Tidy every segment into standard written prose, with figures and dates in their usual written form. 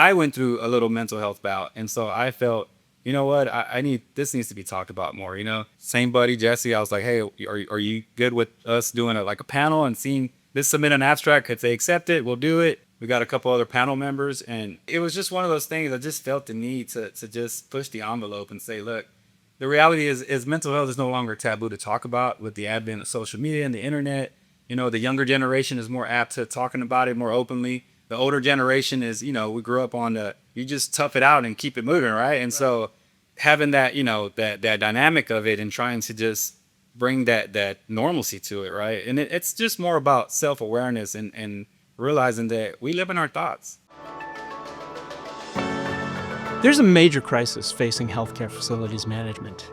I went through a little mental health bout. And so I felt, you know what, this needs to be talked about more, Same buddy, Jesse, I was like, hey, are you good with us doing a panel and seeing this, submit an abstract? If they accept it, we'll do it. We got a couple other panel members, and it was just one of those things. I just felt the need to just push the envelope and say, look, the reality is mental health is no longer taboo to talk about with the advent of social media and the internet. The younger generation is more apt to talking about it more openly. The older generation is, we grew up on you just tough it out and keep it moving, right? And so having that, that dynamic of it and trying to just bring that normalcy to it, right? And it's just more about self-awareness and realizing that we live in our thoughts. There's a major crisis facing healthcare facilities management.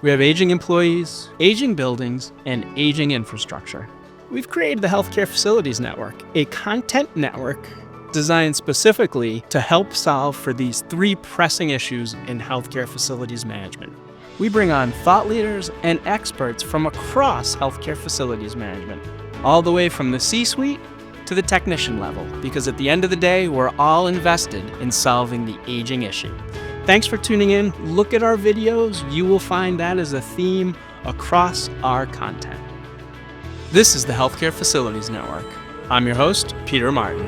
We have aging employees, aging buildings, and aging infrastructure. We've created the Healthcare Facilities Network, a content network designed specifically to help solve for these 3 pressing issues in healthcare facilities management. We bring on thought leaders and experts from across healthcare facilities management, all the way from the C-suite to the technician level, because at the end of the day, we're all invested in solving the aging issue. Thanks for tuning in. Look at our videos. You will find that as a theme across our content. This is the Healthcare Facilities Network. I'm your host, Peter Martin.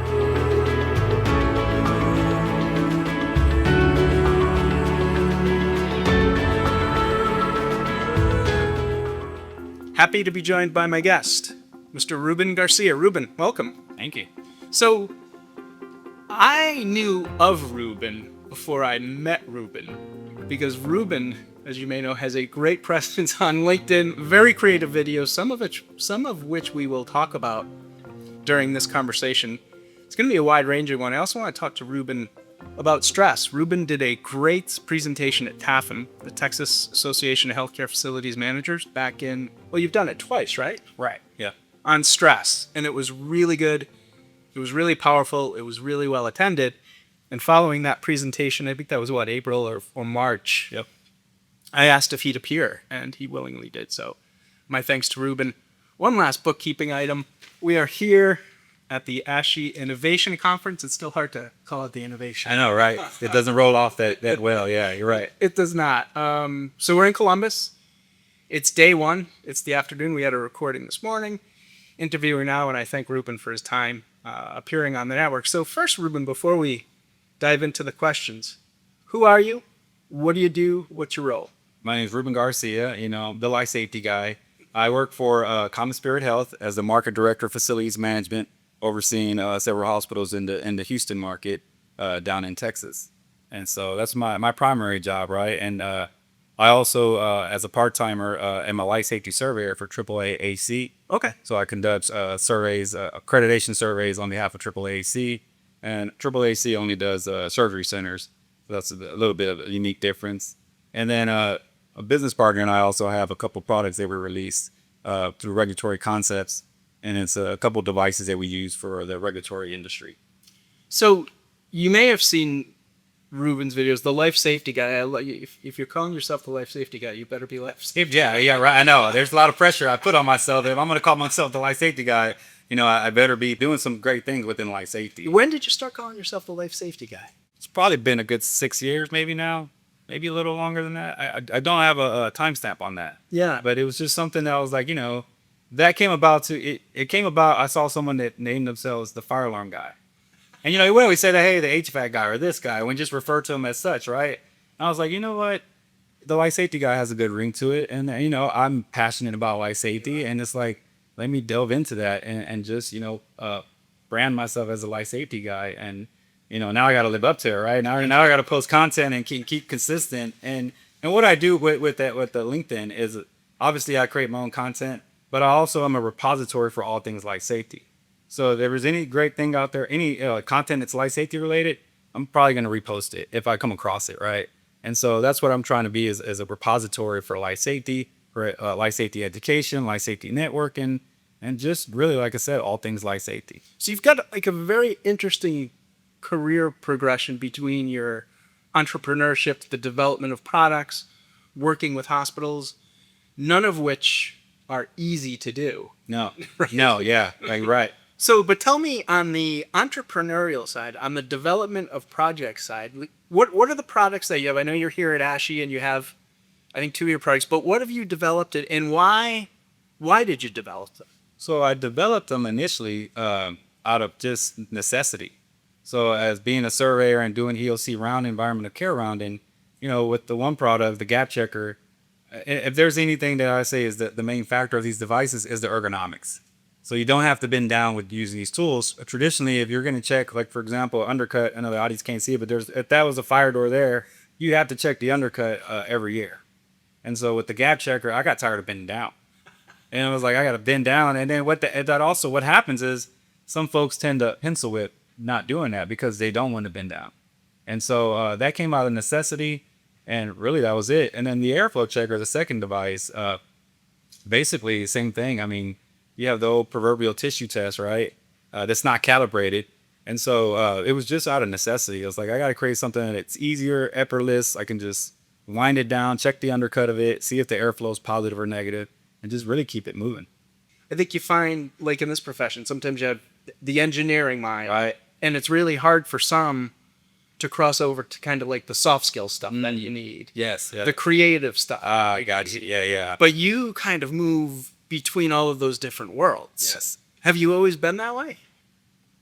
Happy to be joined by my guest, Mr. Ruben Garcia. Ruben, welcome. Thank you. So, I knew of Ruben before I met Ruben, because Ruben, as you may know, has a great presence on LinkedIn, very creative videos, some of which we will talk about during this conversation. It's going to be a wide-ranging one. I also want to talk to Ruben about stress. Ruben did a great presentation at TAFM, the Texas Association of Healthcare Facilities Managers, back in, well, you've done it twice, right? Right, yeah. On stress, and it was really good. It was really powerful. It was really well attended. And following that presentation, I think that was April or March. Yep. I asked if he'd appear, and he willingly did so. My thanks to Ruben. One last bookkeeping item. We are here at the ASHE Innovation Conference. It's still hard to call it the innovation. I know, right? It doesn't roll off that well. Yeah, you're right. It does not. So we're in Columbus. It's day 1. It's the afternoon. We had a recording this morning. Interviewing now, and I thank Ruben for his time appearing on the network. So first, Ruben, before we dive into the questions, who are you? What do you do? What's your role? My name is Ruben Garcia, the life safety guy. I work for CommonSpirit Health as the market director of facilities management, overseeing several hospitals in the Houston market down in Texas. And so that's my primary job, right? And I also, as a part-timer, am a life safety surveyor for AAA-AC. Okay. So I conduct surveys, accreditation surveys on behalf of AAA-AC. And AAA-AC only does surgery centers. So that's a little bit of a unique difference. And then a business partner and I also have a couple products that we release through Regulatory Concepts. And it's a couple devices that we use for the regulatory industry. So you may have seen Ruben's videos, the life safety guy. If you're calling yourself the life safety guy, you better be life safety. Yeah, right. I know. There's a lot of pressure I put on myself. If I'm going to call myself the life safety guy, I better be doing some great things within life safety. When did you start calling yourself the life safety guy? It's probably been a good 6 years, maybe now. Maybe a little longer than that. I don't have a timestamp on that. Yeah. But it was just something that I was like, that came about it came about, I saw someone that named themselves the fire alarm guy. And, we always say that, hey, the HVAC guy or this guy, we just refer to him as such, right? And I was like, you know what? The life safety guy has a good ring to it. And, I'm passionate about life safety. And it's like, let me delve into that and just, brand myself as a life safety guy. And, now I got to live up to it, right? Now I got to post content and keep consistent. And what I do with the LinkedIn is obviously I create my own content, but I also am a repository for all things life safety. So if there's any great thing out there, any content that's life safety related, I'm probably going to repost it if I come across it, right? And so that's what I'm trying to be as a repository for life safety, for life safety education, life safety networking, and just really, like I said, all things life safety. So you've got like a very interesting career progression between your entrepreneurship, the development of products, working with hospitals, none of which are easy to do. No, right. No, yeah, right. So, but tell me on the entrepreneurial side, on the development of project side, what are the products that you have? I know you're here at ASHE and you have, I think, 2 of your products, but what have you developed it and why? Why did you develop them? So I developed them initially out of just necessity. So as being a surveyor and doing EOC round environmental care rounding, with the one product, the gap checker, if there's anything that I say is that the main factor of these devices is the ergonomics. So you don't have to bend down with using these tools. Traditionally, if you're going to check, like for example, undercut, I know the audience can't see it, but if that was a fire door there, you have to check the undercut every year. And so with the gap checker, I got tired of bending down. And I was like, I got to bend down. And then what happens is some folks tend to pencil whip not doing that because they don't want to bend down. And so that came out of necessity. And really, that was it. And then the airflow checker, the second device, basically same thing. I mean, you have the old proverbial tissue test, right? That's not calibrated. And so it was just out of necessity. I was like, I got to create something that's easier, effortless. I can just wind it down, check the undercut of it, see if the airflow is positive or negative, and just really keep it moving. I think you find, like in this profession, sometimes you have the engineering mind, Right. and it's really hard for some to cross over to kind of like the soft skill stuff that you need. Yes. Yeah. The creative stuff. I got you. Yeah. Yeah. But you kind of move between all of those different worlds. Yes. Have you always been that way?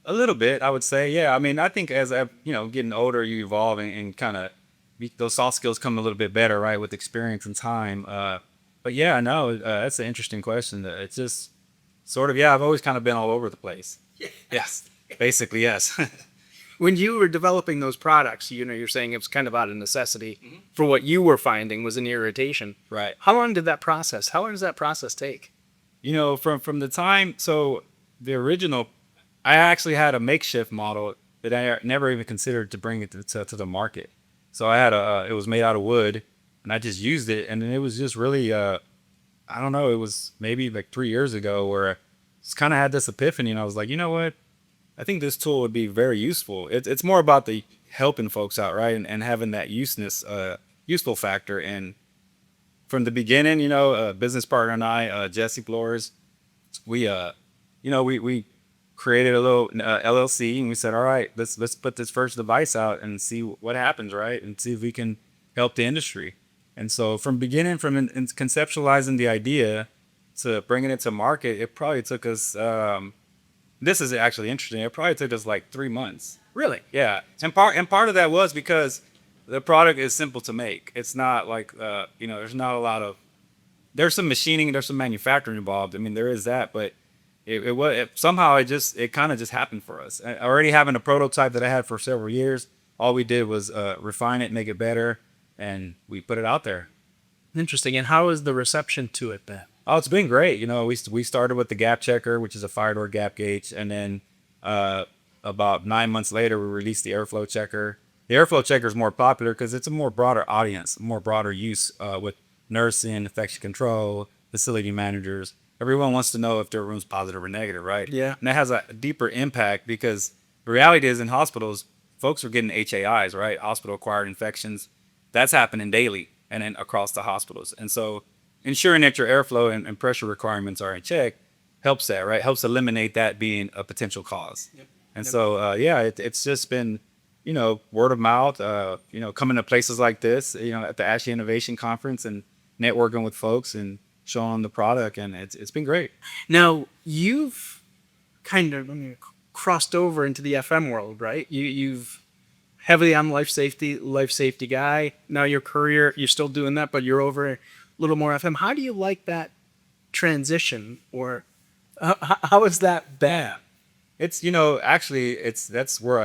A little bit, I would say. Yeah. I mean, I think as I, getting older, you evolve and kind of those soft skills come a little bit better, right, with experience and time. But yeah, no, that's an interesting question. It's just sort of, yeah, I've always kind of been all over the place. Yeah. Yes. Basically, yes. When you were developing those products, you're saying it was kind of out of necessity for what you were finding was an irritation. Right. How long does that process take? From the time, so the original, I actually had a makeshift model that I never even considered to bring it to the market. So I had it was made out of wood, and I just used it, and it was just really, I don't know, it was maybe like 3 years ago where I just kind of had this epiphany, and I was like, you know what? I think this tool would be very useful. It's more about the helping folks out, right, and having that useful factor. And from the beginning, business partner and I, Jesse Flores, we created a little LLC, and we said, all right, let's put this first device out and see what happens, right, and see if we can help the industry. And so from conceptualizing the idea to bringing it to market, it probably took us. This is actually interesting. It probably took us like 3 months. Really? Yeah, and part of that was because the product is simple to make. It's not like there's not a lot of there's some machining, there's some manufacturing involved. I mean, there is that, but somehow it kind of just happened for us. Already having a prototype that I had for several years, all we did was refine it, make it better, and we put it out there. Interesting. And how is the reception to it been? Oh, it's been great. We started with the gap checker, which is a fire door gap gauge, and then about 9 months later, we released the airflow checker. The airflow checker is more popular because it's a more broader audience, more broader use with nursing, infection control, facility managers. Everyone wants to know if their room's positive or negative, right? Yeah. And that has a deeper impact because the reality is in hospitals, folks are getting HAIs, right? Hospital-acquired infections. That's happening daily and then across the hospitals. And so ensuring that your airflow and pressure requirements are in check helps that, right? Helps eliminate that being a potential cause. Yep. And so, it's just been, word of mouth, coming to places like this, at the ASHE Innovation Conference and networking with folks and showing them the product. And it's been great. Now, you've kind of crossed over into the FM world, right? You've heavily on life safety guy. Now your career, you're still doing that, but you're over a little more FM. How do you like that transition, or how is that bad? It's, actually that's where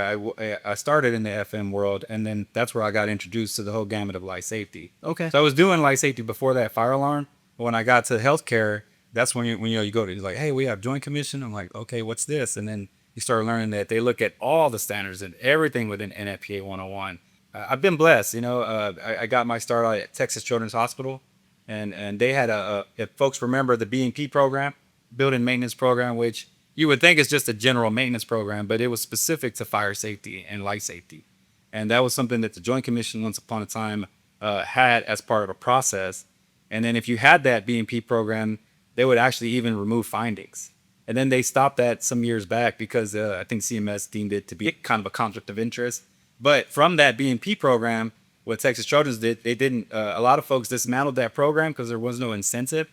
I started in the FM world, and then that's where I got introduced to the whole gamut of life safety. Okay. So I was doing life safety before that, fire alarm. But when I got to healthcare, that's when you go to, it's like, hey, we have Joint Commission. I'm like, okay, what's this? And then you start learning that they look at all the standards and everything within NFPA 101. I've been blessed. I got my start at Texas Children's Hospital, and they had if folks remember the B&P program, building maintenance program, which you would think is just a general maintenance program, but it was specific to fire safety and life safety. And that was something that the Joint Commission once upon a time had as part of the process. And then if you had that B&P program, they would actually even remove findings. And then they stopped that some years back because I think CMS deemed it to be kind of a conflict of interest. But from that BNP program, what Texas Trojans did, they didn't, a lot of folks dismantled that program because there was no incentive.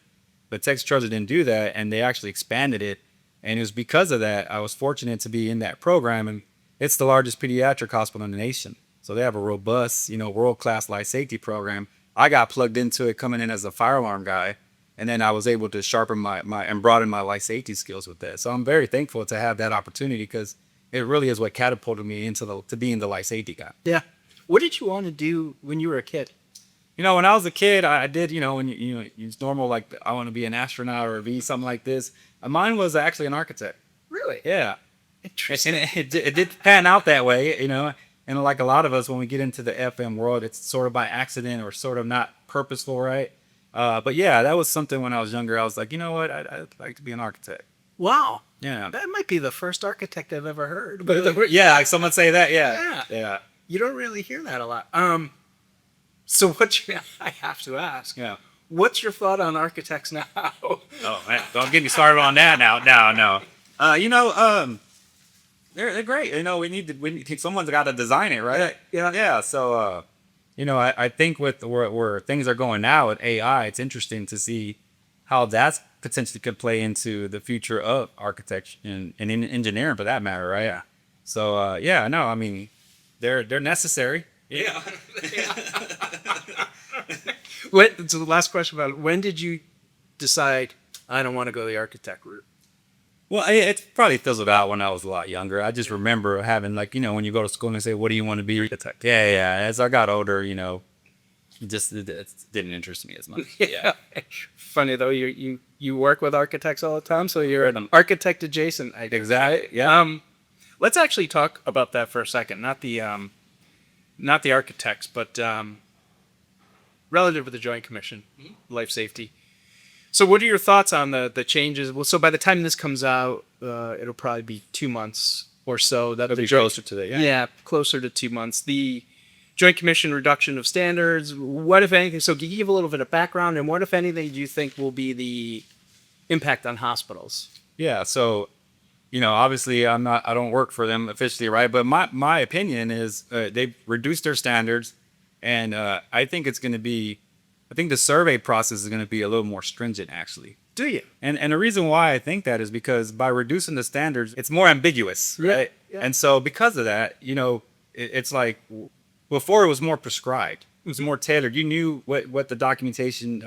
But Texas Trojans didn't do that, and they actually expanded it. And it was because of that, I was fortunate to be in that program. And it's the largest pediatric hospital in the nation. So they have a robust, world-class life safety program. I got plugged into it coming in as a fire alarm guy. And then I was able to sharpen my and broaden my life safety skills with that. So I'm very thankful to have that opportunity because it really is what catapulted me to being the life safety guy. Yeah. What did you want to do when you were a kid? When I was a kid, I did, when it's normal, like I want to be an astronaut or be something like this. Mine was actually an architect. Really? Yeah. Interesting. And it did pan out that way, And like a lot of us, when we get into the FM world, it's sort of by accident or sort of not purposeful, right? But yeah, that was something when I was younger. I was like, you know what? I'd like to be an architect. Wow. Yeah. That might be the first architect I've ever heard. But yeah, someone say that. Yeah. You don't really hear that a lot. So I have to ask. Yeah. What's your thought on architects now? Oh man, don't get me started on that now. No. They're great. We need someone's got to design it, right? Yeah. So, I think with where things are going now with AI, it's interesting to see how that's potentially could play into the future of architecture and in engineering for that matter, right? Yeah. So, they're necessary. Yeah. So the last question about it, when did you decide I don't want to go the architect route? Well, it probably fizzled out when I was a lot younger. I just remember having when you go to school and they say, what do you want to be? Architect. Yeah. As I got older, it didn't interest me as much. Yeah. Funny though, you work with architects all the time, so you're an architect adjacent. Exactly. Yeah. Let's actually talk about that for a second. Not the architects, but relative to the Joint Commission, life safety. So what are your thoughts on the changes? Well, so by the time this comes out, it'll probably be 2 months or so. That'll be closer to that. Yeah, closer to 2 months. The Joint Commission reduction of standards, what, if anything, so can you give a little bit of background, and what, if anything, do you think will be the impact on hospitals? Yeah, so, obviously I don't work for them officially, right? But my opinion is they've reduced their standards, and I think the survey process is going to be a little more stringent, actually. Do you? And the reason why I think that is because by reducing the standards, it's more ambiguous, right? Yeah. And so because of that, it's like before it was more prescribed. It was more tailored. You knew what the documentation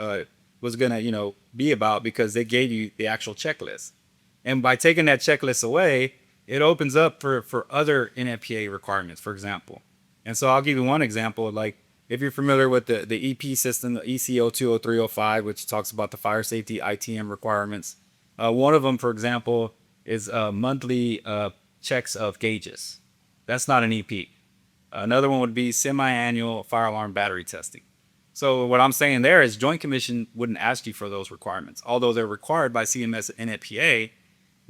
was going to, be about because they gave you the actual checklist. And by taking that checklist away, it opens up for other NFPA requirements, for example. And so I'll give you one example. Like if you're familiar with the EP system, the ECO 20305, which talks about the fire safety ITM requirements. One of them, for example, is monthly checks of gauges. That's not an EP. Another one would be semi-annual fire alarm battery testing. So what I'm saying there is Joint Commission wouldn't ask you for those requirements. Although they're required by CMS and NFPA,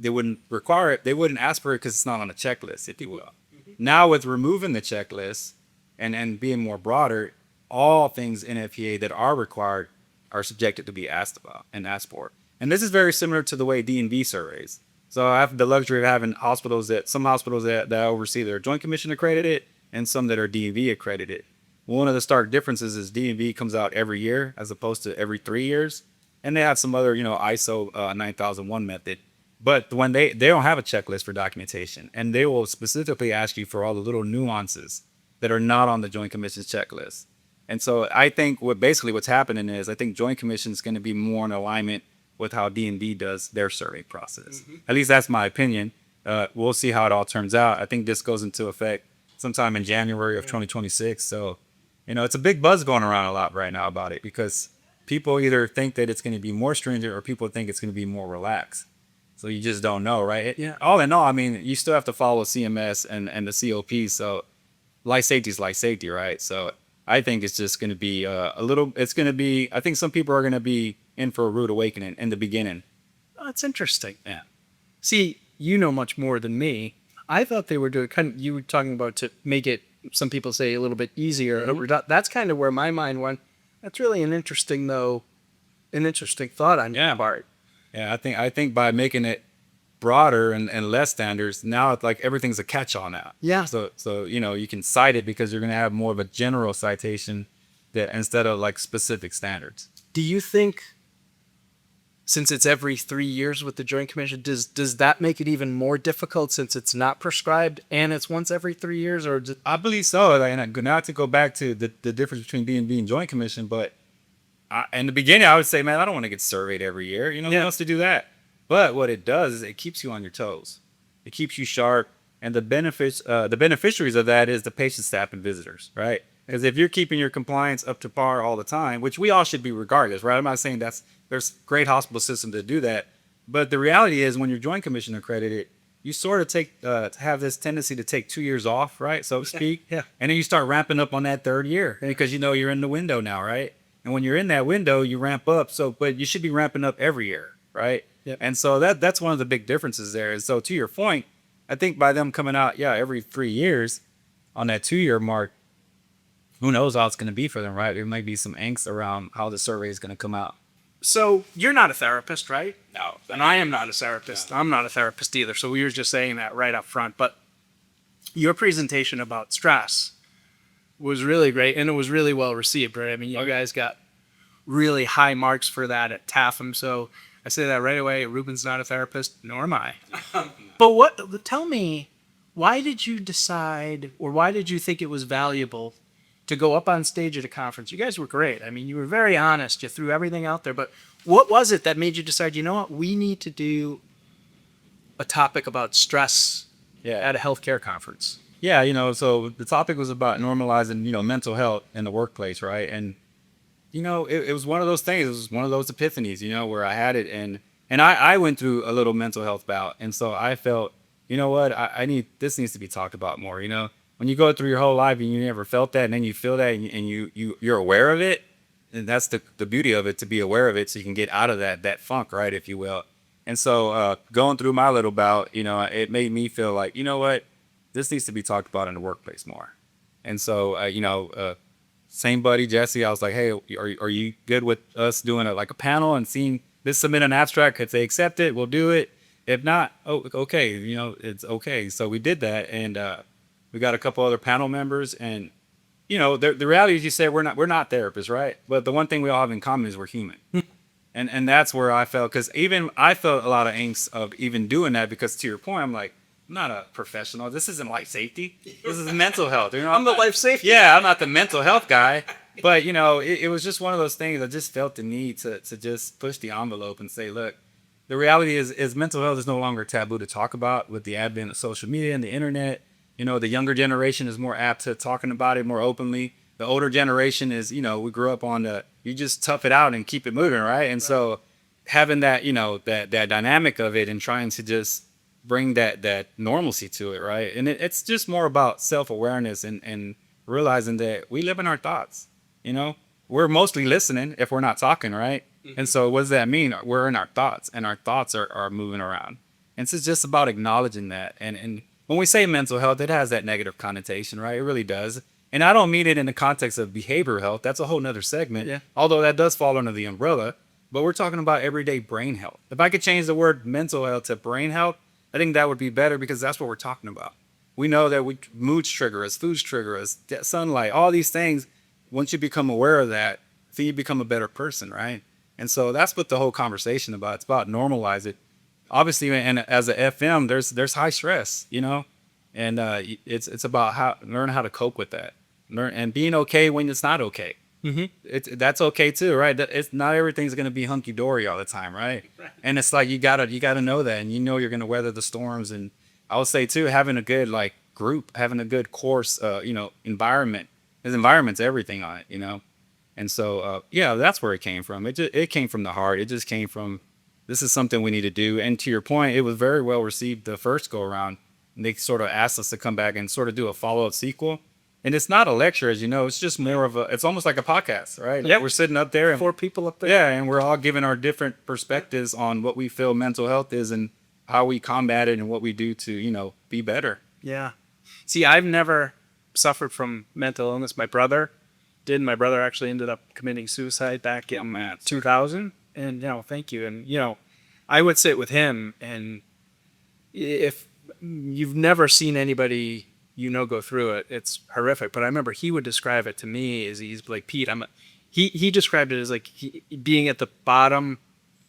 they wouldn't require it. They wouldn't ask for it because it's not on a checklist, if you will. Mm-hmm. Now with removing the checklist and being more broader, all things NFPA that are required are subjected to be asked about and asked for. And this is very similar to the way D&V surveys. So I have the luxury of having some hospitals that I oversee that are Joint Commission accredited and some that are D&V accredited. One of the stark differences is D&V comes out every year as opposed to every 3 years. And they have some other, ISO 9001 method. But when they don't have a checklist for documentation, and they will specifically ask you for all the little nuances that are not on the Joint Commission's checklist. And so I think what's happening is I think Joint Commission is going to be more in alignment with how D&V does their survey process. Mm-hmm. At least that's my opinion. We'll see how it all turns out. I think this goes into effect sometime in January of 2026. So, it's a big buzz going around a lot right now about it because people either think that it's going to be more stringent or people think it's going to be more relaxed. So you just don't know, right? Yeah. All in all, you still have to follow CMS and the COP. So life safety is life safety, right? So I think it's just going to be I think some people are going to be in for a rude awakening in the beginning. Oh, that's interesting. Yeah. See, you know much more than me. I thought they were doing you were talking about to make it, some people say, a little bit easier. Mm-hmm. That's kind of where my mind went. That's really an interesting thought on your part. Yeah, I think by making it broader and less standards, now it's like everything's a catch-all now. Yeah. So you can cite it because you're going to have more of a general citation that instead of like specific standards. Do you think, since it's every 3 years with the Joint Commission, does that make it even more difficult since it's not prescribed and it's once every 3 years? Or I believe so. Like, and not to go back to the difference between D&B and Joint Commission, but in the beginning, I would say, man, I don't want to get surveyed every year. Who wants to do that? But what it does is it keeps you on your toes. It keeps you sharp. And the beneficiaries of that is the patient, staff, and visitors, right? Because if you're keeping your compliance up to par all the time, which we all should be regardless, right? I'm not saying there's great hospital systems that do that. But the reality is when you're Joint Commission accredited, you sort of have this tendency to take 2 years off, right? So to speak. Yeah. And then you start ramping up on that third year because you're in the window now, right? And when you're in that window, you ramp up. But you should be ramping up every year, right? Yep. And so that's one of the big differences there. And so to your point, I think by them coming out, every 3 years on that 2-year mark, who knows how it's going to be for them, right? There might be some angst around how the survey is going to come out. So you're not a therapist, right? No. And I am not a therapist. No. I'm not a therapist either. So we were just saying that right up front. But your presentation about stress was really great, and it was really well received, right? I mean, you guys got really high marks for that at TAFM. So I say that right away. Ruben's not a therapist, nor am I. But tell me, why did you decide, or why did you think it was valuable to go up on stage at a conference? You guys were great. I mean, you were very honest. You threw everything out there. But what was it that made you decide, you know what, we need to do a topic about stress at a healthcare conference? Yeah, so the topic was about normalizing, mental health in the workplace, right? And, it was one of those things. It was one of those epiphanies, where I had it. And I went through a little mental health bout. And so I felt, you know what, this needs to be talked about more, When you go through your whole life and you never felt that, and then you feel that and you're aware of it, and that's the beauty of it, to be aware of it so you can get out of that funk, right, if you will. And so going through my little bout, it made me feel like, you know what, this needs to be talked about in the workplace more. And so, same buddy, Jesse, I was like, hey, are you good with us doing a panel and seeing this, submit an abstract? If they accept it, we'll do it. If not, okay, it's okay. So we did that, and we got a couple other panel members, and the reality is, you said we're not therapists, right? But the one thing we all have in common is we're human. and that's where I felt, because even I felt a lot of angst of even doing that, because to your point, I'm like, I'm not a professional. This isn't life safety. This is mental health. I'm the life safety. Yeah, I'm not the mental health guy. But it was just one of those things. I just felt the need to just push the envelope and say, look, the reality is mental health is no longer taboo to talk about with the advent of social media and the internet. The younger generation is more apt to talking about it more openly. The older generation is, we grew up on you just tough it out and keep it moving, right? And so having that, that dynamic of it and trying to just bring that normalcy to it, right? And it's just more about self-awareness and realizing that we live in our thoughts, We're mostly listening if we're not talking, right? Mm-hmm. And so what does that mean? We're in our thoughts, and our thoughts are moving around. And so it's just about acknowledging that. And when we say mental health, it has that negative connotation, right? It really does. And I don't mean it in the context of behavioral health. That's a whole nother segment. Yeah. Although that does fall under the umbrella. But we're talking about everyday brain health. If I could change the word mental health to brain health, I think that would be better, because that's what we're talking about. We know that moods trigger us, foods trigger us, sunlight, all these things. Once you become aware of that, then you become a better person, right? And so that's what the whole conversation about. It's about normalize it. Obviously, and as a FM, there's high stress, and it's about learn how to cope with that, and being okay when it's not okay. Mm-hmm. That's okay too, right? It's not everything's gonna be hunky dory all the time, right? And it's like you gotta know that, and you're gonna weather the storms. And I would say too, having a good group, having a good course, environment. His environment's everything on it, And so that's where it came from. It came from the heart. It just came from, this is something we need to do. And to your point, it was very well received the first go around. And they sort of asked us to come back and sort of do a follow-up sequel. And it's not a lecture, as you know. It's just more of it's almost like a podcast, right? Yep. We're sitting up there. And 4 people up there. Yeah, and we're all giving our different perspectives on what we feel mental health is and how we combat it and what we do to, be better. Yeah. See, I've never suffered from mental illness. My brother did. My brother actually ended up committing suicide back in 2000. And, thank you. And, I would sit with him, and if you've never seen anybody go through it, it's horrific. But I remember he would describe it to me as he's like, Pete, he described it as like being at the bottom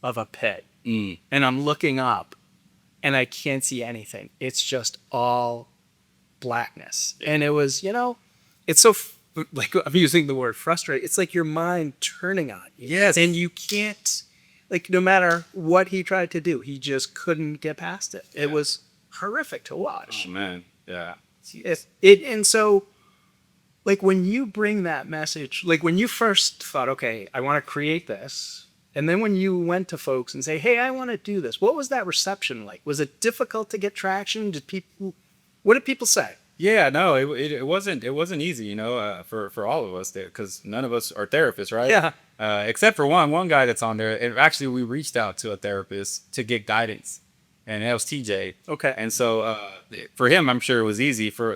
of a pit, and I'm looking up, and I can't see anything. It's just all blackness, and it was, it's so like, I'm using the word frustrating. It's like your mind turning on you. Yes. And you can't, like, no matter what he tried to do, he just couldn't get past it. It was horrific to watch. Oh, man. Yeah. And so, like, when you bring that message, like when you first thought, okay, I want to create this, and then when you went to folks and say, hey, I want to do this, what was that reception like? Was it difficult to get traction? What did people say? Yeah, no, it wasn't easy, for all of us, because none of us are therapists, right? Yeah. Except for one guy that's on there. And actually, we reached out to a therapist to get guidance, and that was TJ. Okay. And so for him, I'm sure it was easy. For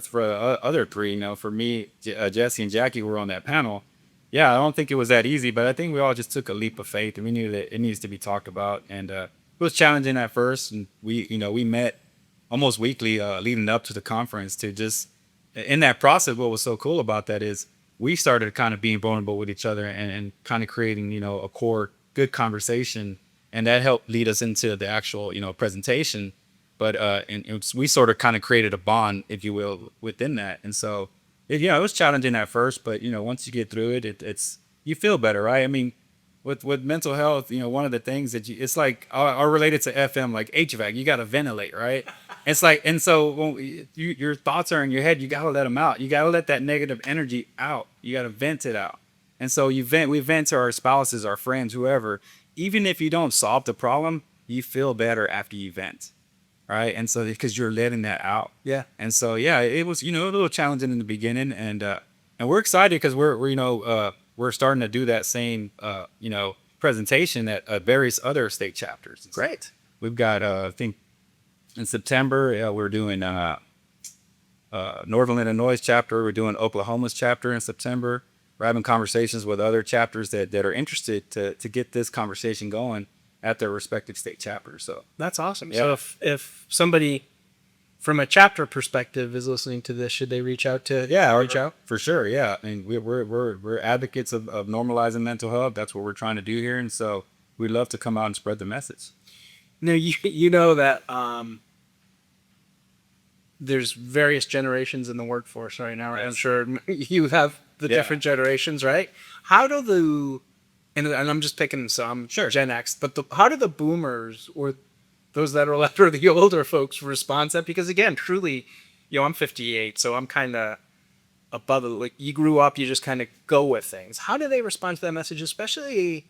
other three, for me, Jesse and Jackie were on that panel. Yeah, I don't think it was that easy, but I think we all just took a leap of faith, and we knew that it needs to be talked about. And it was challenging at first, and we met almost weekly leading up to the conference to just, in that process, what was so cool about that is we started kind of being vulnerable with each other and kind of creating, a core good conversation. And that helped lead us into the actual, presentation. But we sort of kind of created a bond, if you will, within that. And so, it was challenging at first, but, once you get through it, it's you feel better, right? I mean, with mental health, one of the things that it's like are related to FM, like HVAC, you got to ventilate, right? It's like, and so when your thoughts are in your head, you got to let them out. You got to let that negative energy out. You got to vent it out. And so we vent to our spouses, our friends, whoever. Even if you don't solve the problem, you feel better after you vent, right? And so because you're letting that out. Yeah. And so, yeah, it was, a little challenging in the beginning, and we're excited because we're starting to do that same, presentation at various other state chapters. Great. We've got, I think, in September, we're doing Northern Illinois chapter. We're doing Oklahoma's chapter in September. We're having conversations with other chapters that are interested to get this conversation going at their respective state chapters. So that's awesome. Yeah. So if somebody from a chapter perspective is listening to this, should they reach out to reach out? For sure. Yeah. I mean, we're advocates of normalizing mental health. That's what we're trying to do here. And so we'd love to come out and spread the message. Now, you know that there's various generations in the workforce right now, right? Yes. I'm sure you have the different generations, right? How do and I'm just picking some Gen X, but how do the boomers or those that are left or the older folks respond to that? Because again, truly, I'm 58, so I'm kind of above it. Like, you grew up, you just kind of go with things. How do they respond to that message, especially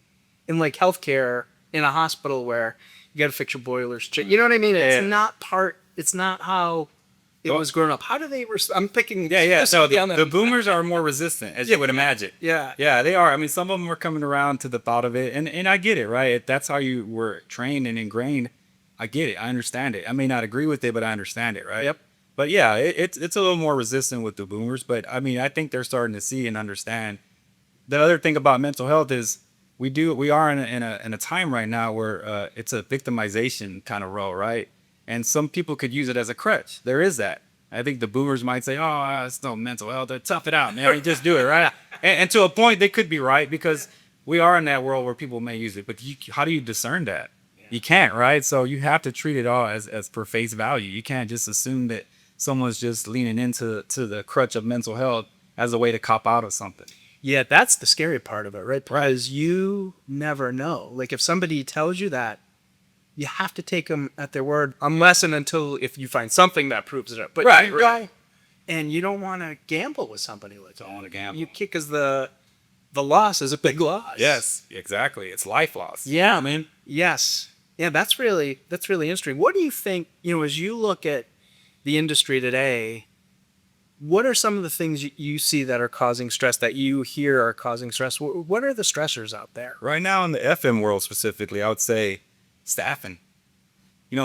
in like healthcare, in a hospital where you got to fix your boilers? You know what I mean? It's not how it was growing up. How do they I'm picking. So the boomers are more resistant, as you would imagine. Yeah, they are. I mean, some of them are coming around to the thought of it, and I get it, right? That's how you were trained and ingrained. I get it. I understand it. I may not agree with it, but I understand it, right? Yep. But yeah, it's a little more resistant with the boomers. But I mean, I think they're starting to see and understand. The other thing about mental health is we are in a time right now where it's a victimization kind of role, right? And some people could use it as a crutch. There is that. I think the boomers might say, "Oh, it's no mental health. Tough it out, man. You just do it, right?" And to a point, they could be right, because we are in that world where people may use it. But how do you discern that? You can't, right? So you have to treat it all as per face value. You can't just assume that someone's just leaning into the crutch of mental health as a way to cop out of something. Yeah, that's the scary part of it, right? Because you never know. Like, if somebody tells you that, you have to take them at their word, unless and until if you find something that proves it. But Right. And you don't want to gamble with somebody like that. Don't want to gamble. You kick, because the loss is a big loss. Yes, exactly. It's life loss. Yeah, man. Yes. Yeah, that's really interesting. What do you think, as you look at the industry today, what are some of the things you see that are causing stress, that you hear are causing stress? What are the stressors out there? Right now in the FM world specifically, I would say staffing.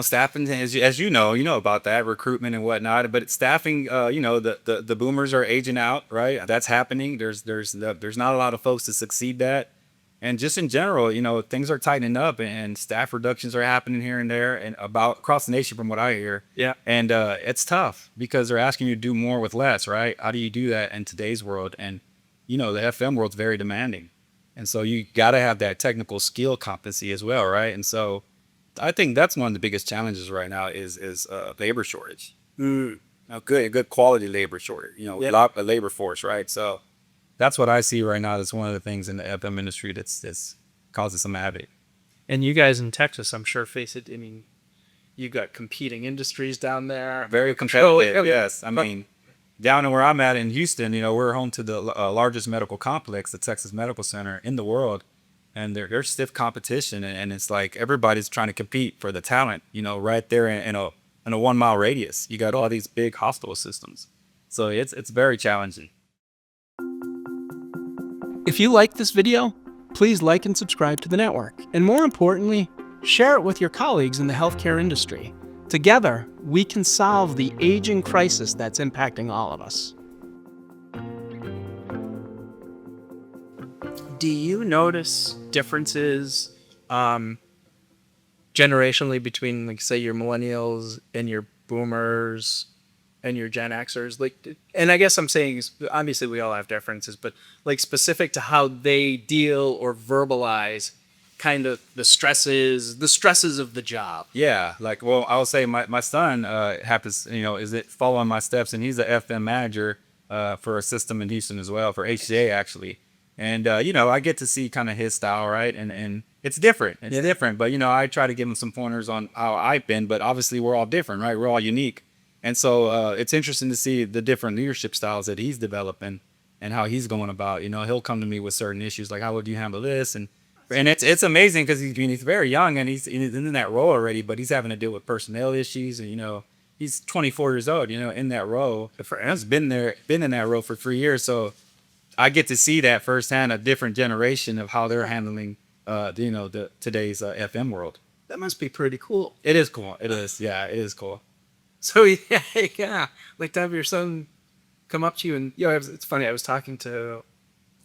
Staffing, as you know about that, recruitment and whatnot. But staffing, the boomers are aging out, right? That's happening. There's not a lot of folks to succeed that. And just in general, things are tightening up and staff reductions are happening here and there and about across the nation from what I hear. Yeah. And it's tough because they're asking you to do more with less, right? How do you do that in today's world? And, the FM world's very demanding. And so you got to have that technical skill competency as well, right? And so I think that's one of the biggest challenges right now is labor shortage. Now, good quality labor shortage, a labor force, right? So that's what I see right now. That's one of the things in the FM industry that's causes some havoc. And you guys in Texas, I'm sure, face it. I mean, you got competing industries down there. Very competitive, yes. I mean, down where I'm at in Houston, we're home to the largest medical complex, the Texas Medical Center in the world. And there's stiff competition. And it's like everybody's trying to compete for the talent, right there in a 1 mile radius. You got all these big hospital systems. So it's very challenging. If you like this video, please like and subscribe to the network. And more importantly, share it with your colleagues in the healthcare industry. Together, we can solve the aging crisis that's impacting all of us. Do you notice differences generationally between, like, say, your millennials and your boomers and your Gen Xers? Like, and I guess I'm saying, obviously we all have differences, but like specific to how they deal or verbalize kind of the stresses of the job. Yeah, like, well, I would say my son happens, is it following my steps, and he's a FM manager for a system in Houston as well, for HCA actually. And, I get to see kind of his style, right? And it's different. It's different. But, I try to give him some pointers on how I've been. But obviously, we're all different, right? We're all unique. And so it's interesting to see the different leadership styles that he's developing and how he's going about. He'll come to me with certain issues like, how would you handle this? And it's amazing because he's very young and he's in that role already, but he's having to deal with personnel issues. And, he's 24 years old, in that role. He's been in that role for 3 years. So I get to see that firsthand, a different generation of how they're handling, the today's FM world. That must be pretty cool. It is cool. It is. Yeah, it is cool. So yeah, like to have your son come up to you and, it's funny. I was talking to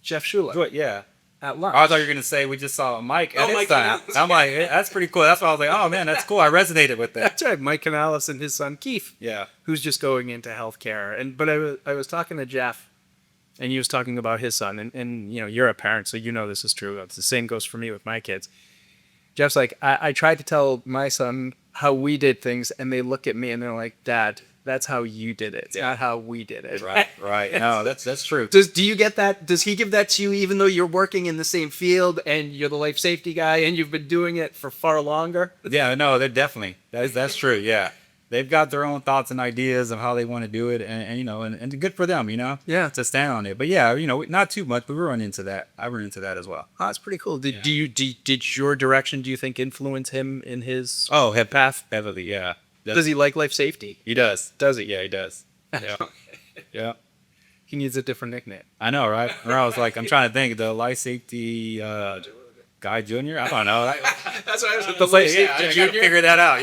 Jeff Schuler. Yeah. At lunch. I thought you were going to say we just saw Mike at his time. I'm like, that's pretty cool. That's why I was like, oh man, that's cool. I resonated with that. That's right. Mike Canales and his son Keith. Yeah. Who's just going into healthcare. But I was talking to Jeff, and he was talking about his son. And you're a parent, so this is true. It's the same goes for me with my kids. Jeff's like, I tried to tell my son how we did things, and they look at me and they're like, Dad, that's how you did it. It's not how we did it. Right. No, that's true. Do you get that? Does he give that to you even though you're working in the same field and you're the life safety guy and you've been doing it for far longer? Yeah, no, they're definitely. That's true, yeah. They've got their own thoughts and ideas of how they want to do it and good for them, Yeah. to stand on it. But yeah, not too much, but we run into that. I run into that as well. Oh, that's pretty cool. Did your direction, do you think, influence him in his path? Heavily, yeah. Does he like life safety? He does. Does he? Yeah, he does. Yeah. Yeah. He needs a different nickname. I know, right? Or I was like, I'm trying to think, the life safety guy junior? I don't know. That's what I was the life safety junior. I gotta figure that out,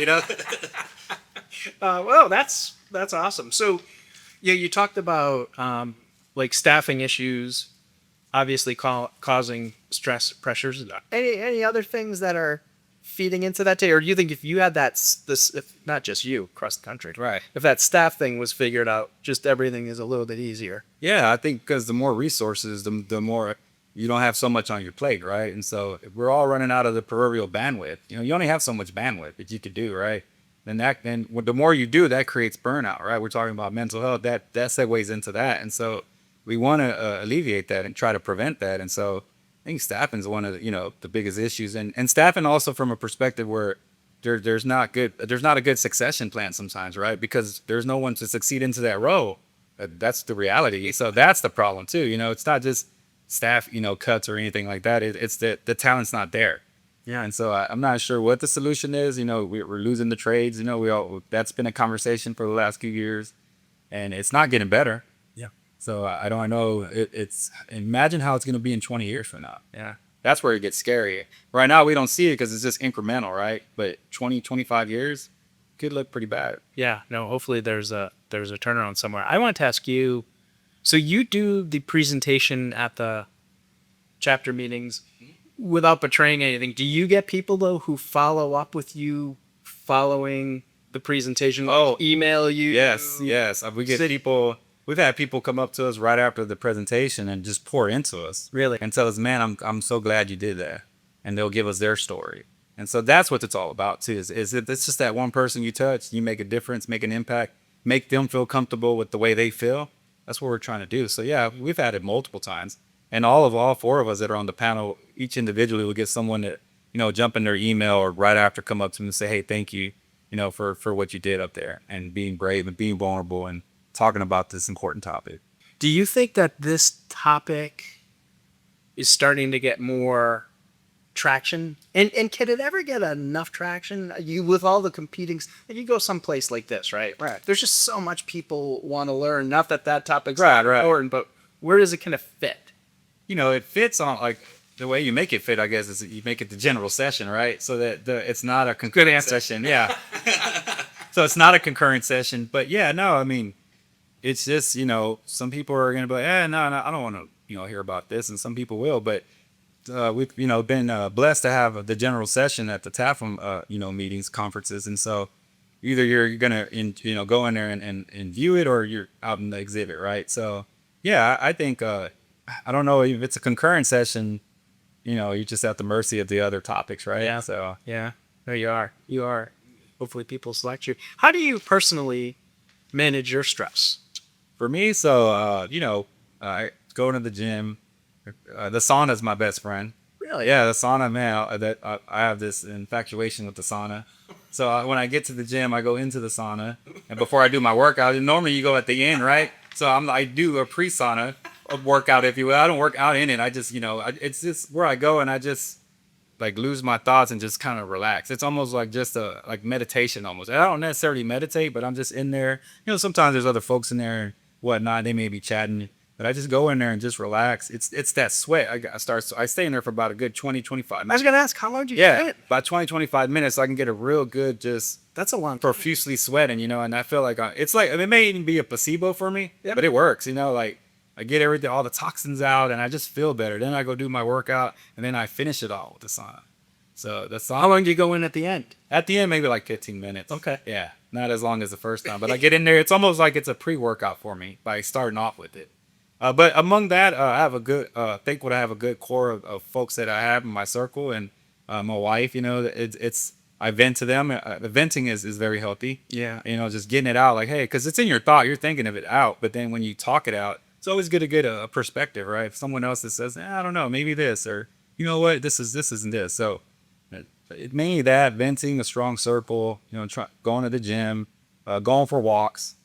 Well, that's awesome. So, you talked about like staffing issues, obviously causing stress pressures. Any other things that are feeding into that too? Or do you think if you had if not just you across the country, right? If that staff thing was figured out, just everything is a little bit easier. Yeah, I think because the more resources, the more you don't have so much on your plate, right? And so if we're all running out of the proverbial bandwidth. You only have so much bandwidth that you could do, right? Then the more you do, that creates burnout, right? We're talking about mental health. That segues into that, and so we want to alleviate that and try to prevent that. And so I think staffing is one of the biggest issues, and staffing also from a perspective where there's not a good succession plan sometimes, right? Because there's no one to succeed into that role. That's the reality. So that's the problem too. It's not just staff cuts or anything like that. It's that the talent's not there. Yeah, and so I'm not sure what the solution is. We're losing the trades. That's been a conversation for the last few years, and it's not getting better. Yeah. So I don't know. It's imagine how it's going to be in 20 years from now. Yeah. That's where it gets scary. Right now we don't see it because it's just incremental, right? But 20, 25 years could look pretty bad. Yeah. No. Hopefully there's a turnaround somewhere. I want to ask you. So you do the presentation at the chapter meetings. without betraying anything, do you get people though who follow up with you following the presentation? Oh, email you? yes. We get people. We've had people come up to us right after the presentation and just pour into us, Really? and tell us, "Man, I'm so glad you did that," and they'll give us their story. And so that's what it's all about too. Is it's just that one person you touch, you make a difference, make an impact, make them feel comfortable with the way they feel. That's what we're trying to do. So yeah, we've had it multiple times, and all four of us that are on the panel, each individually will get someone that jump in their email or right after come up to them and say, "Hey, thank you, for what you did up there and being brave and being vulnerable and talking about this important topic." Do you think that this topic is starting to get more traction? And can it ever get enough traction? You with all the competing, you go someplace like this, right? Right. There's just so much people want to learn. Not that topic's Right. important, but where does it kind of fit? It fits on like the way you make it fit, I guess, is you make it the general session, right? So that it's not a concurrent session. Yeah. So it's not a concurrent session, but yeah, no, I mean, it's just, some people are going to be like, no, I don't want to, hear about this. And some people will, but we've, been blessed to have the general session at the TAFM, meetings, conferences. And so either you're going to, go in there and view it, or you're out in the exhibit, right? So yeah, I think, I don't know if it's a concurrent session, you're just at the mercy of the other topics, right? Yeah. So Yeah, there you are. You are. Hopefully people select you. How do you personally manage your stress? for me, so, I go to the gym. The sauna is my best friend. Really? Yeah, the sauna, man. I have this infatuation with the sauna. So when I get to the gym, I go into the sauna, and before I do my workout, and normally you go at the end, right? So I do a pre-sauna workout, if you will. I don't work out in it. I just, it's just where I go and I just like lose my thoughts and just kind of relax. It's almost like just a like meditation almost. I don't necessarily meditate, but I'm just in there. Sometimes there's other folks in there and whatnot. They may be chatting. But I just go in there and just relax. It's that sweat. I stay in there for about a good 20, 25 I was minutes. going to ask, how long do you Yeah, sit? about 20, 25 minutes, so I can get a real good just That's a long time. profusely sweating, and I feel like it's like, it may even be a placebo for me, Yep. but it works, like I get everything, all the toxins out, and I just feel better. Then I go do my workout, and then I finish it all with the sauna. So the sauna, How long do you go in at the end? at the end, maybe like 15 minutes. Okay. Yeah, not as long as the first time, but I get in there. It's almost like it's a pre-workout for me by starting off with it. But among that, I have a good, thankful to have a good core of folks that I have in my circle, and my wife. I vent to them. The venting is very healthy. Yeah. Just getting it out, like, hey, because it's in your thought, you're thinking of it out, but then when you talk it out, it's always good to get a perspective, right? If someone else that says, I don't know, maybe this, or you know what, this isn't this. So mainly that, venting, a strong circle. Going to the gym, going for walks.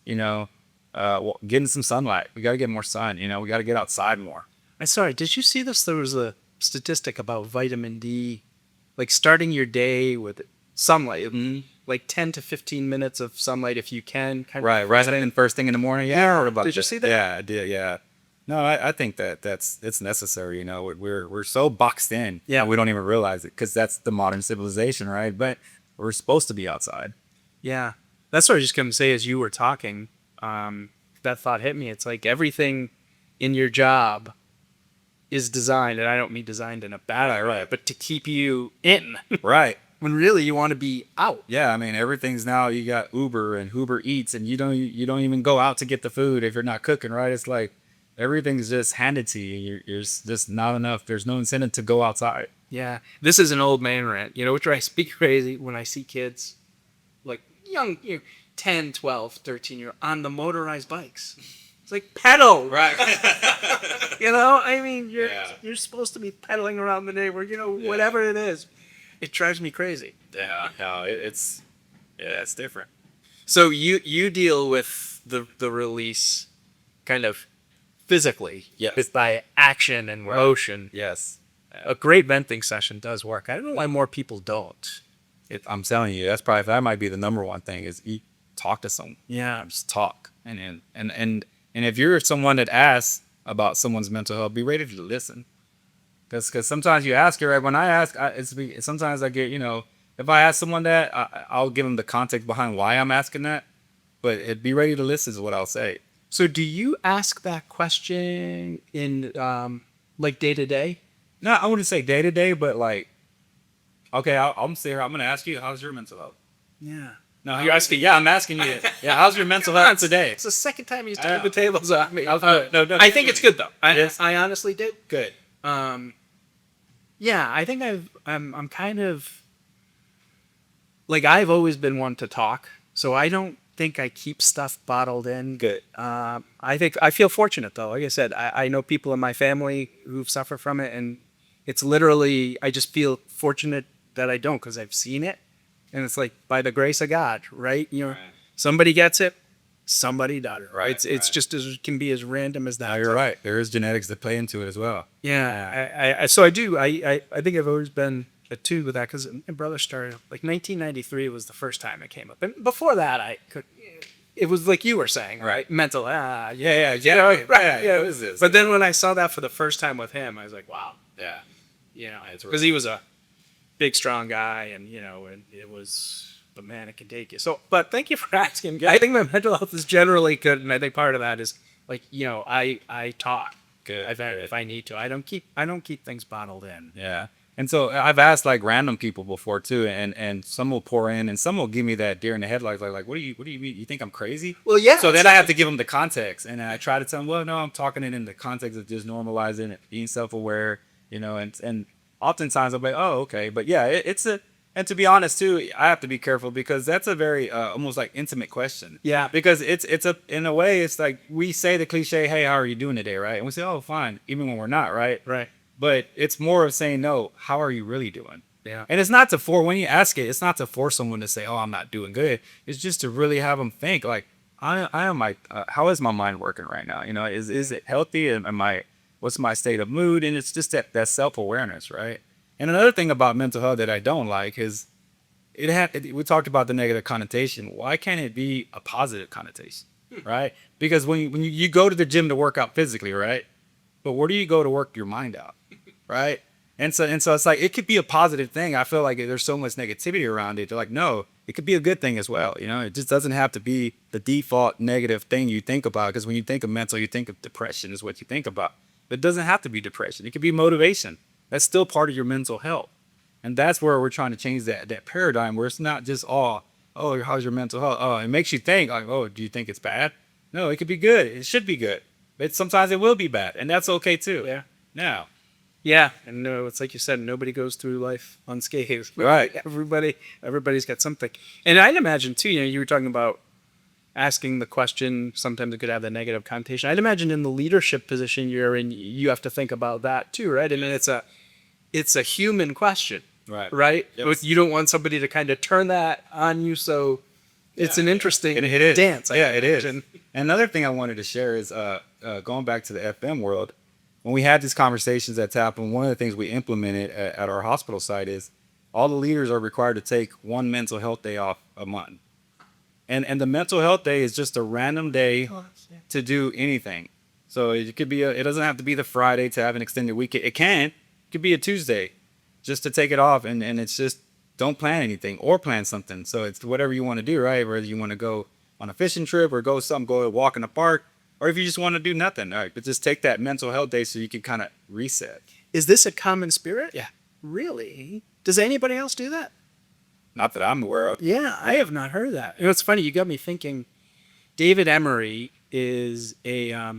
Getting some sunlight. We got to get more sun. We got to get outside more. I'm sorry, did you see this? There was a statistic about vitamin D, like starting your day with sunlight, like 10 to 15 minutes of sunlight if you can. Right, in first thing in the morning. Yeah, I heard about Did you see that? Yeah, I did. Yeah. No, I think it's necessary. We're so boxed in. Yeah. We don't even realize it because that's the modern civilization, right? But we're supposed to be outside. Yeah. That's what I was just going to say as you were talking. That thought hit me. It's like everything in your job is designed, and I don't mean designed in a bad way, Right. but to keep you in. Right. When really you want to be out. Yeah, I mean everything's now, you got Uber and Uber Eats, and you don't even go out to get the food if you're not cooking, right? It's like everything's just handed to you. You're just not enough. There's no incentive to go outside. Yeah. This is an old man rant, which drives me crazy when I see kids like young, 10, 12, 13 on the motorized bikes. It's like pedal. Right. I mean, you're Yeah. you're supposed to be pedaling around the neighborhood, whatever it is. It drives me crazy. Yeah. No, it's different. So you deal with the release kind of physically. Yes. It's by action and motion. Yes. A great venting session does work. I don't know why more people don't. I'm telling you, that might be the number one thing is talk to someone. Yeah. Just talk. And if you're someone that asks about someone's mental health, be ready to listen. Because sometimes you ask it, right? When I ask, sometimes I get, if I ask someone that, I'll give them the context behind why I'm asking that. But be ready to listen is what I'll say. So do you ask that question in like day to day? No, I wouldn't say day to day, but like, okay, I'm here. I'm gonna ask you, how's your mental health? Yeah. No, you're asking. Yeah, I'm asking you. Yeah, how's your mental health today? It's the second time he's I turned know. the tables on me. No, I think it's good though. Yes. I honestly do. Good. Yeah, I think I'm kind of like I've always been one to talk, so I don't think I keep stuff bottled in. Good. I think I feel fortunate though. Like I said, I know people in my family who've suffered from it, and it's literally I just feel fortunate that I don't because I've seen it, and it's like by the grace of God, right? You know, Right. somebody gets it, somebody doesn't. Right, It's right. just as can be as random as that. No, you're right. There is genetics that play into it as well. Yeah, so I do. I think I've always been a two with that because my brother started like 1993 was the first time it came up, and before that I could. It was like you were saying, right? Mental, Yeah. right, yeah. What is this? But then when I saw that for the first time with him, I was like, wow, yeah. you know, because he was a big, strong guy, and you know, and it was the man it can take you. So, but thank you for asking. I think my mental health is generally good, and I think part of that is like you know, I talk. Good. If I need to, I don't keep things bottled in. Yeah. And so I've asked like random people before too, and some will pour in, and some will give me that deer in the headlights, like what do you mean? You think I'm crazy? Well, yeah. So then I have to give them the context, and I try to tell them, well, no, I'm talking it in the context of just normalizing it, being self-aware, you know, and oftentimes I'm like, oh, okay, but yeah, and to be honest too, I have to be careful because that's a very almost like intimate question. Yeah. Because it's in a way, it's like we say the cliche, hey, how are you doing today, right? And we say, oh, fine, even when we're not, right? Right. But it's more of saying, no, how are you really doing? Yeah. And it's not when you ask it, it's not to force someone to say, oh, I'm not doing good. It's just to really have them think like, I am how is my mind working right now? You know, is it healthy? What's my state of mood? And it's just that self-awareness, right? And another thing about mental health that I don't like is we talked about the negative connotation. Why can't it be a positive connotation, right? Because when you go to the gym to work out physically, right? But where do you go to work your mind out, right? And so it's like it could be a positive thing. I feel like there's so much negativity around it. They're like, no, it could be a good thing as well. You know, it just doesn't have to be the default negative thing you think about. Because when you think of mental, you think of depression is what you think about. But it doesn't have to be depression. It could be motivation. That's still part of your mental health. And that's where we're trying to change that paradigm where it's not just all, oh, how's your mental health? Oh, it makes you think like, oh, do you think it's bad? No, it could be good. It should be good. But sometimes it will be bad. And that's okay too. Yeah. Now. Yeah, and no, it's like you said, nobody goes through life unscathed. Right. Everybody's got something. And I'd imagine too, you know, you were talking about asking the question, sometimes it could have the negative connotation. I'd imagine in the leadership position you're in, you have to think about that too, right? I mean, it's a human question, right? Yep. You don't want somebody to kind of turn that on you, so it's an interesting And it is. dance. Yeah, it is. And another thing I wanted to share is going back to the FM world. When we had these conversations at TAPM, one of the things we implemented at our hospital site is all the leaders are required to take one mental health day off a month. And the mental health day is just a random day to do anything. So it could be it doesn't have to be the Friday to have an extended weekend. It could be a Tuesday just to take it off. And it's just don't plan anything or plan something. So it's whatever you want to do, right? Whether you want to go on a fishing trip or go walk in the park, or if you just want to do nothing, all right, but just take that mental health day so you can kind of reset. Is this a CommonSpirit? Yeah. Really? Does anybody else do that? Not that I'm aware of. Yeah, I have not heard that. You know, it's funny. You got me thinking. David Emery is a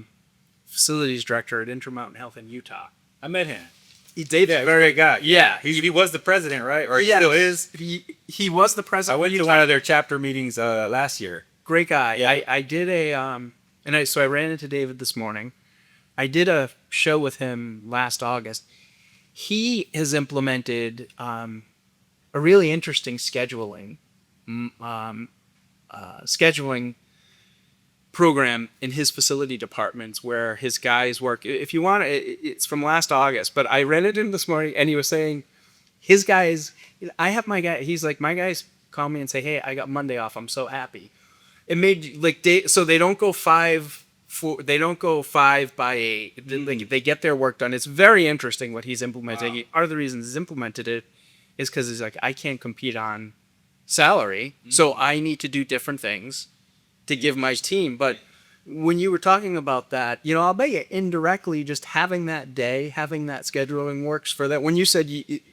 facilities director at Intermountain Health in Utah. I met him. David, Yeah, very good guy. Yeah. He was the president, right? Or he Yeah. still is. He was the I president. went to one of their chapter meetings last year. Great guy. Yeah. I did so I ran into David this morning. I did a show with him last August. He has implemented a really interesting scheduling program in his facility departments where his guys work. If you want, it's from last August, but I ran into him this morning and he was saying his guys, I have my guy, he's like, my guys call me and say, hey, I got Monday off. I'm so happy. It made so they don't go 5 by 8. They get their work done. It's very interesting what he's implementing. Wow. Part of the reasons he's implemented it is because he's like, I can't compete on salary, so I need to do different things to give my team. But when you were talking about that, I'll bet you indirectly just having that day, having that scheduling works for that. When you said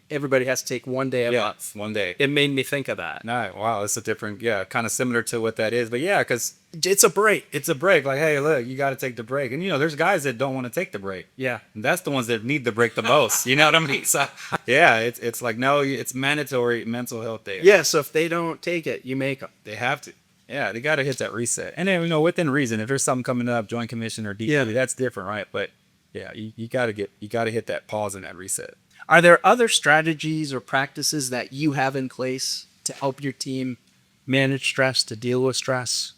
everybody has to take one day a month, one day. it made me think of that. No, wow, it's a different, kind of similar to what that is. But yeah, because It's a break. it's a break. Like, hey, look, you got to take the break. And, there's guys that don't want to take the break. Yeah. And that's the ones that need the break the most. You know what I mean? So, yeah, it's like, no, it's mandatory mental health day. Yeah, so if they don't take it, you make them. They have to. Yeah, they got to hit that reset. And then, within reason, if there's something coming up, Joint Commission or DP, that's different, right? But yeah, you got to hit that pause and that reset. Are there other strategies or practices that you have in place to help your team manage stress, to deal with stress?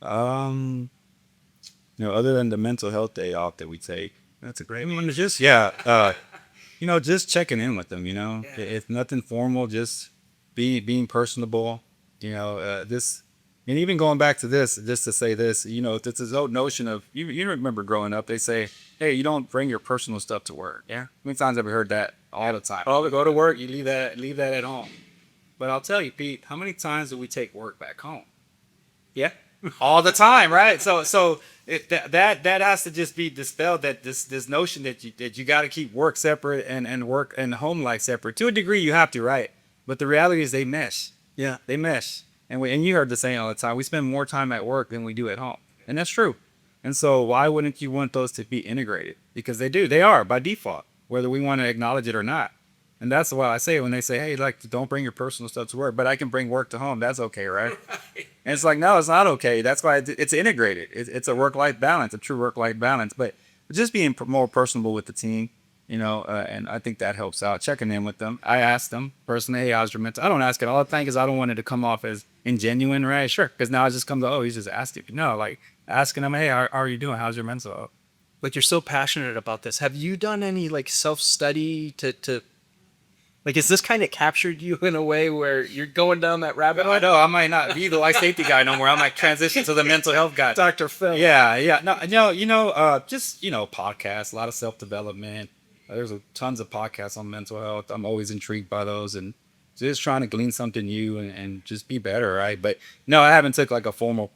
Other than the mental health day off that we take, that's a great one. Just just checking in with them. It's nothing formal, just being personable. This, and even going back to this, just to say this, it's this old notion of you remember growing up, they say, hey, you don't bring your personal stuff to work. Yeah, how many times have we heard that? All the time. Oh, go to work, you leave that at home. But I'll tell you, Pete, how many times do we take work back home? Yeah. All the time, right? So that has to just be dispelled. That this notion that you got to keep work separate and work and home life separate. To a degree, you have to, right? But the reality is they mesh. Yeah, they mesh. And you heard the saying all the time. We spend more time at work than we do at home, and that's true. And so why wouldn't you want those to be integrated? Because they do. They are by default, whether we want to acknowledge it or not. And that's why I say when they say, hey, like, don't bring your personal stuff to work, but I can bring work to home. That's okay, right? And it's like, no, it's not okay. That's why it's integrated. It's a work-life balance, a true work-life balance. But just being more personable with the team, and I think that helps out. Checking in with them. I asked them personally, hey, how's your mental? I don't ask it all the time because I don't want it to come off as ingenuine, right? Sure. Because now it just comes, oh, he's just asking. No, like asking them, hey, how are you doing? How's your mental health? Like, you're so passionate about this. Have you done any self-study to like, is this kind of captured you in a way where you're going down that rabbit hole? I know. I might not be the life safety guy no more. I might transition to the mental health guy. Dr. Phil. Yeah. No, just, podcasts, a lot of self-development. There's tons of podcasts on mental health. I'm always intrigued by those and just trying to glean something new and just be better, right? But no, I haven't took like a formal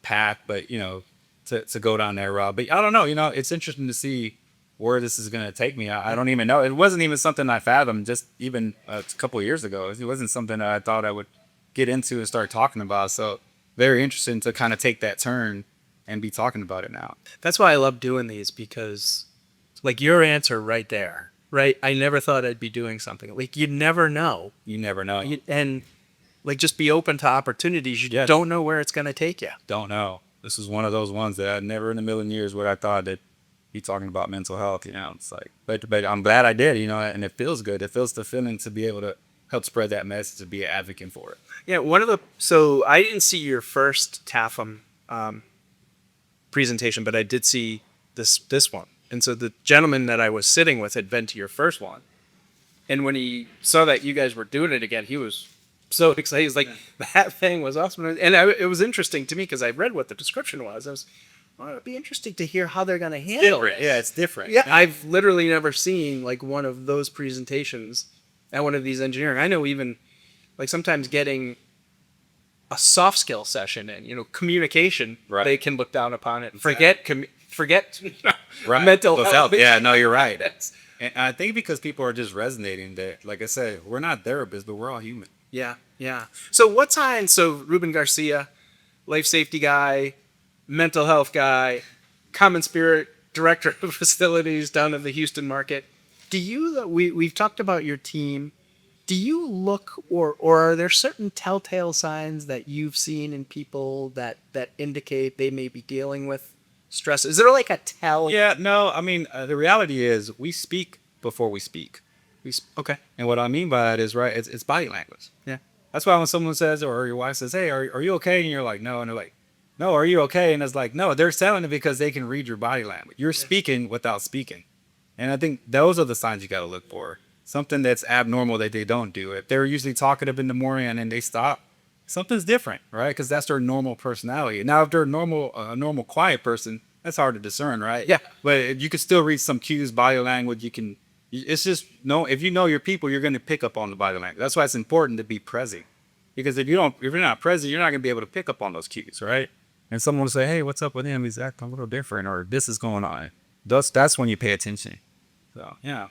path, but, to go down that route. But I don't know, it's interesting to see where this is going to take me. I don't even know. It wasn't even something I fathomed just even a couple of years ago. It wasn't something that I thought I would get into and start talking about. So very interesting to kind of take that turn and be talking about it now. That's why I love doing these, because like your answer right there, right? I never thought I'd be doing something. Like, you never know. You never know. And like, just be open to opportunities. You don't know where it's going to take you. Don't know. This is one of those ones that I never in a million years would I thought that be talking about mental health, it's like, but I'm glad I did, and it feels good. It feels the feeling to be able to help spread that message, to be an advocate for it. Yeah. So I didn't see your first TAFM presentation, but I did see this one. And so the gentleman that I was sitting with had been to your first one. And when he saw that you guys were doing it again, he was so excited. He was like, that thing was awesome. And it was interesting to me because I read what the description was. It'd be interesting to hear how they're going to handle it. Yeah, it's different. Yeah, I've literally never seen like one of those presentations at one of these engineering. I know even like sometimes getting a soft skill session in, communication, right. They can look down upon it and forget right. mental health. Yeah, no, you're right. And I think because people are just resonating that, like I said, we're not therapists, but we're all human. Yeah. So Ruben Garcia, life safety guy, mental health guy, CommonSpirit director of facilities down in the Houston market. We've talked about your team. Do you look or are there certain telltale signs that you've seen in people that indicate they may be dealing with stress? Is there like a tell? Yeah, no, I mean, the reality is we speak before we speak. Okay. And what I mean by that is, right, it's body language. Yeah. That's why when someone says, or your wife says, hey, are you okay? And you're like, no. And they're like, no, are you okay? And it's like, no, they're selling it because they can read your body language. You're speaking without speaking. And I think those are the signs you got to look for. Something that's abnormal that they don't do. If they're usually talkative in the morning and then they stop, something's different, right? Because that's their normal personality. Now, if they're a normal quiet person, that's hard to discern, right? Yeah. But you can still read some cues, body language. It's just, if you know your people, you're going to pick up on the body language. That's why it's important to be present. Because if you're not present, you're not going to be able to pick up on those cues, right? and someone will say, "Hey, what's up with him? He's acting a little different," or "This is going on." That's when you pay attention. So yeah.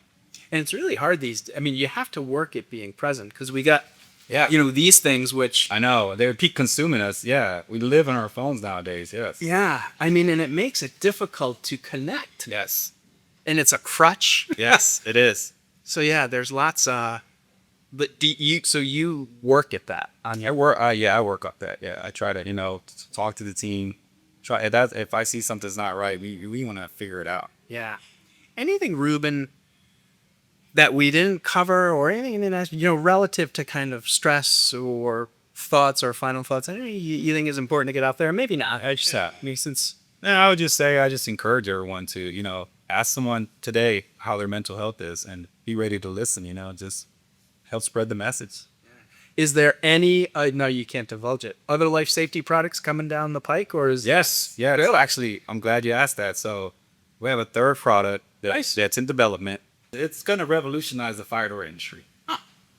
And it's really hard I mean, you have to work at being present because we got, these things which. I know they're peak consuming us. Yeah, we live on our phones nowadays. Yes. Yeah, I mean, and it makes it difficult to connect. Yes. And it's a crutch. Yes, it is. So yeah, there's lots. But you work at that on I your. work. I work up that. Yeah, I try to talk to the team. Try that. If I see something's not right, we want to figure it out. Yeah. Anything, Ruben, that we didn't cover, or anything that relative to kind of stress or thoughts or final thoughts, you think is important to get out there? Maybe not. I would just say I just encourage everyone to ask someone today how their mental health is and be ready to listen. Just help spread the message. Is there any? No, you can't divulge it. Other life safety products coming down the pike, or is Yes, yeah. Actually, I'm glad you asked that. So we have a third product that's in development. It's going to revolutionize the fire door industry.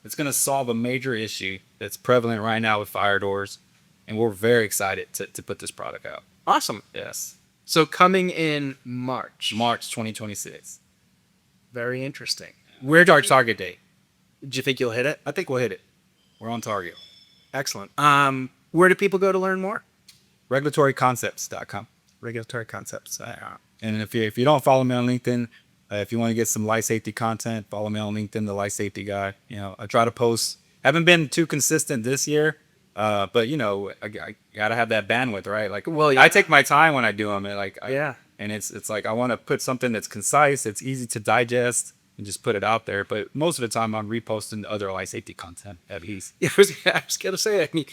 It's going to solve a major issue that's prevalent right now with fire doors, and we're very excited to put this product out. Awesome. Yes. So coming in March 2026. Very interesting. Where's our target date? Do you think you'll hit it? I think we'll hit it. We're on target. Excellent. Where do people go to learn more? Regulatoryconcepts.com. Regulatory Concepts. And if you don't follow me on LinkedIn, if you want to get some life safety content, follow me on LinkedIn, the life safety guy. I try to post. Haven't been too consistent this year, but I gotta have that bandwidth, right? Like, I take my time when I do them. And it's like I want to put something that's concise, it's easy to digest, and just put it out there. But most of the time, I'm reposting other life safety content at least. I was gonna say. I mean,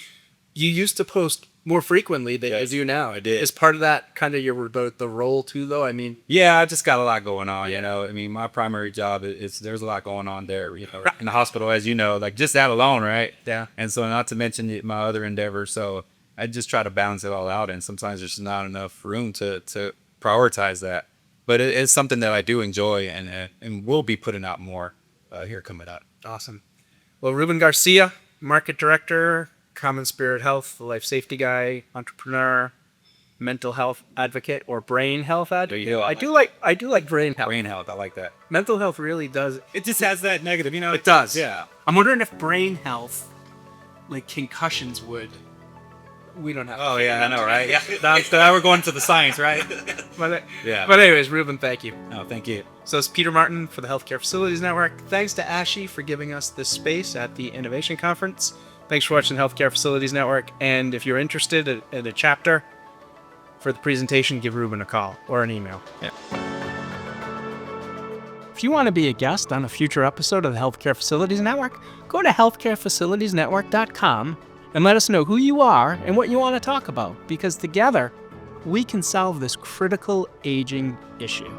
you used to post more frequently than you do now. I did. Is part of that kind of the role too, though? I mean, yeah, I just got a lot going on. I mean, my primary job is there's a lot going on there. In the hospital, as you know, like just that alone, right? Yeah. And so, not to mention my other endeavors. So I just try to balance it all out, and sometimes there's not enough room to prioritize that. But it's something that I do enjoy, and we'll be putting out more here coming up. Awesome. Well, Ruben Garcia, Market Director, CommonSpirit Health, the life safety guy, entrepreneur, mental health advocate, or brain health advocate. I do like brain health. Brain health, I like that. Mental health really does. It just has that negative, It does. Yeah. I'm wondering if brain health, like concussions, would. We don't have. Oh yeah, I know, right? Yeah. Now we're going to the science, right? But Yeah. But anyways, Ruben, thank you. No, thank you. So it's Peter Martin for the Healthcare Facilities Network. Thanks to ASHE for giving us this space at the Innovation Conference. Thanks for watching the Healthcare Facilities Network. And if you're interested in a chapter for the presentation, give Ruben a call or an email. Yeah. If you want to be a guest on a future episode of the Healthcare Facilities Network, go to healthcarefacilitiesnetwork.com and let us know who you are and what you want to talk about, because together we can solve this critical aging issue.